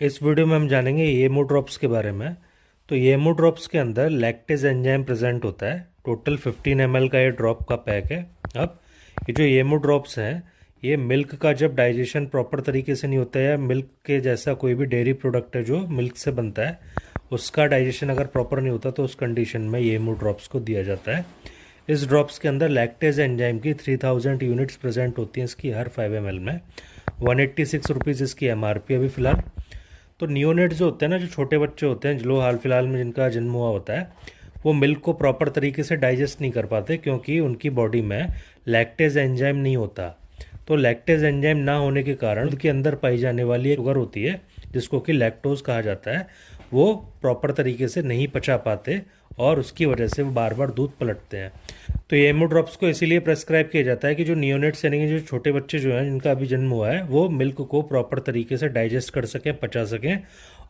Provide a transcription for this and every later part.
इस वीडियो में हम जानेंगे येमो ड्रॉप्स के बारे में। तो येमो ड्रॉप्स के अंदर लैक्टेज एंजाइम प्रेजेंट होता है। टोटल 15 ml का ये ड्रॉप का पैक है। अब ये जो येमो ड्रॉप्स हैं, ये मिल्क का जब डाइजेशन प्रॉपर तरीके से नहीं होता है, या मिल्क के जैसा कोई भी डेयरी प्रोडक्ट है जो मिल्क से बनता है, उसका डाइजेशन अगर प्रॉपर नहीं होता तो उस कंडीशन में येमो ड्रॉप्स को दिया जाता है। इस ड्रॉप्स के अंदर लैक्टेज एंजाइम की 3000 यूनिट्स प्रेजेंट होती हैं इसकी हर 5 ml में। 186 रुपीज़ इसकी MRP अभी फ़िलहाल। तो नियोनेट जो होते हैं ना, जो छोटे बच्चे होते हैं जो हाल फिलहाल में जिनका जन्म हुआ होता है, वो मिल्क को प्रॉपर तरीके से डाइजेस्ट नहीं कर पाते क्योंकि उनकी बॉडी में लैक्टेज एंजाइम नहीं होता। तो लैक्टेज एंजाइम ना होने के कारण उनके अंदर पाई जाने वाली एक शुगर होती है जिसको कि लैक्टोज कहा जाता है, वो प्रॉपर तरीके से नहीं पचा पाते और उसकी वजह से वो बार बार दूध पलटते हैं। तो ये येमो ड्रॉप्स को इसीलिए प्रेस्क्राइब किया जाता है कि जो नियोनेट्स यानी कि जो छोटे बच्चे जो हैं जिनका अभी जन्म हुआ है, वो मिल्क को प्रॉपर तरीके से डाइजेस्ट कर सकें, पचा सकें,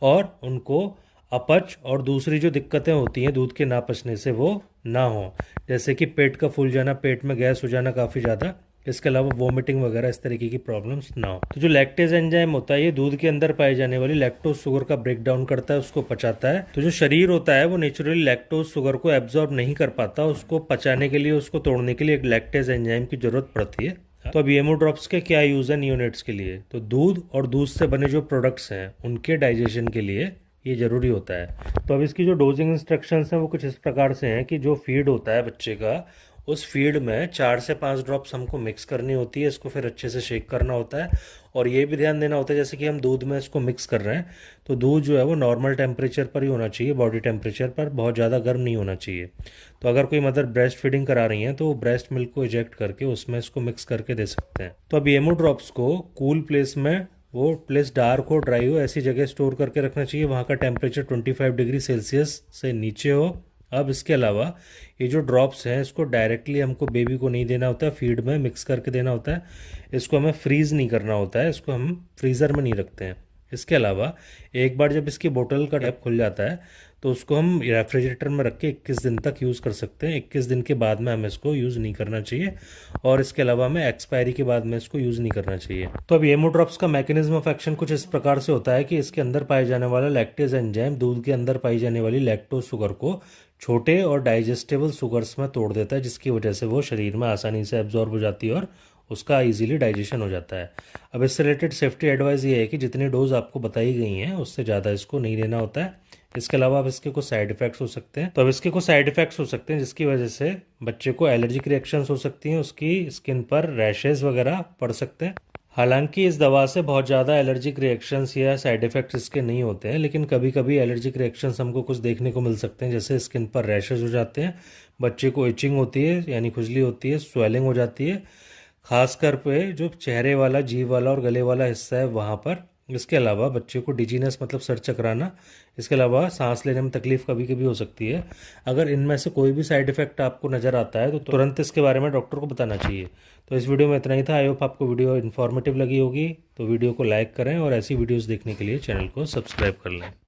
और उनको अपच और दूसरी जो दिक्कतें होती हैं दूध के ना पचने से वो ना हो, जैसे कि पेट का फूल जाना, पेट में गैस हो जाना काफ़ी ज़्यादा, इसके अलावा वोमिटिंग वगैरह इस तरीके की प्रॉब्लम्स ना हो। तो जो लैक्टेज एंजाइम होता है, ये दूध के अंदर पाई जाने वाली लैक्टोज शुगर का ब्रेक डाउन करता है, उसको पचाता है। तो जो शरीर होता है वो नेचुरली लैक्टोज शुगर को एब्जॉर्ब नहीं कर पाता, उसको पचाने के लिए, उसको तोड़ने के लिए एक लैक्टेज एंजाइम की जरूरत पड़ती है। तो अब येमो ड्रॉप्स के क्या यूज़ है नियोनेट्स के लिए? तो दूध और दूध से बने जो प्रोडक्ट्स हैं उनके डाइजेशन के लिए ये ज़रूरी होता है। तो अब इसकी जो डोजिंग इंस्ट्रक्शंस हैं वो कुछ इस प्रकार से हैं कि जो फीड होता है बच्चे का, उस फीड में 4 से 5 ड्रॉप्स हमको मिक्स करनी होती है, इसको फिर अच्छे से शेक करना होता है। और ये भी ध्यान देना होता है जैसे कि हम दूध में इसको मिक्स कर रहे हैं, तो दूध जो है वो नॉर्मल टेम्परेचर पर ही होना चाहिए, बॉडी टेम्परेचर पर, बहुत ज़्यादा गर्म नहीं होना चाहिए। तो अगर कोई मदर ब्रेस्ट फीडिंग करा रही हैं तो वो ब्रेस्ट मिल्क को इजेक्ट करके उसमें इसको मिक्स करके दे सकते हैं। तो अब येमो ड्रॉप्स को कूल प्लेस में, वो प्लेस डार्क हो, ड्राई हो, ऐसी जगह स्टोर करके रखना चाहिए वहाँ का टेम्परेचर 25 डिग्री सेल्सियस से नीचे हो। अब इसके अलावा ये जो ड्रॉप्स हैं इसको डायरेक्टली हमको बेबी को नहीं देना होता है, फीड में मिक्स करके देना होता है। इसको हमें फ्रीज़ नहीं करना होता है, इसको हम फ्रीज़र में नहीं रखते हैं। इसके अलावा एक बार जब इसकी बोतल का टैप खुल जाता है तो उसको हम रेफ्रिजरेटर में रख के 21 दिन तक यूज़ कर सकते हैं। 21 दिन के बाद में हमें इसको यूज़ नहीं करना चाहिए, और इसके अलावा हमें एक्सपायरी के बाद में इसको यूज़ नहीं करना चाहिए। तो अब येमो ड्रॉप्स का मैकेनिज्म ऑफ एक्शन कुछ इस प्रकार से होता है कि इसके अंदर पाए जाने वाला लैक्टेज एंजाइम दूध के अंदर पाई जाने वाली लैक्टोज शुगर को छोटे और डाइजेस्टेबल शुगर्स में तोड़ देता है, जिसकी वजह से वो शरीर में आसानी से एब्जॉर्ब हो जाती है और उसका इजीली डाइजेशन हो जाता है। अब इससे रिलेटेड सेफ्टी एडवाइस ये है कि जितनी डोज आपको बताई गई हैं उससे ज़्यादा इसको नहीं लेना होता है। इसके अलावा अब इसके कुछ साइड इफ़ेक्ट्स हो सकते हैं। तो अब इसके कुछ साइड इफ़ेक्ट्स हो सकते हैं जिसकी वजह से बच्चे को एलर्जिक रिएक्शंस हो सकती हैं, उसकी स्किन पर रैशेज़ वगैरह पड़ सकते हैं। हालांकि इस दवा से बहुत ज़्यादा एलर्जिक रिएक्शंस या साइड इफ़ेक्ट्स इसके नहीं होते हैं, लेकिन कभी कभी एलर्जिक रिएक्शंस हमको कुछ देखने को मिल सकते हैं, जैसे स्किन पर रैशेज़ हो जाते हैं, बच्चे को इचिंग होती है यानी खुजली होती है, स्वेलिंग हो जाती है, खासकर पे जो चेहरे वाला, जीभ वाला और गले वाला हिस्सा है वहाँ पर। इसके अलावा बच्चे को डिजीनेस मतलब सर चकराना, इसके अलावा सांस लेने में तकलीफ कभी कभी हो सकती है। अगर इनमें से कोई भी साइड इफेक्ट आपको नज़र आता है तो तुरंत इसके बारे में डॉक्टर को बताना चाहिए। तो इस वीडियो में इतना ही था। आई होप आपको वीडियो इन्फॉर्मेटिव लगी होगी। तो वीडियो को लाइक करें और ऐसी वीडियोज़ देखने के लिए चैनल को सब्सक्राइब कर लें।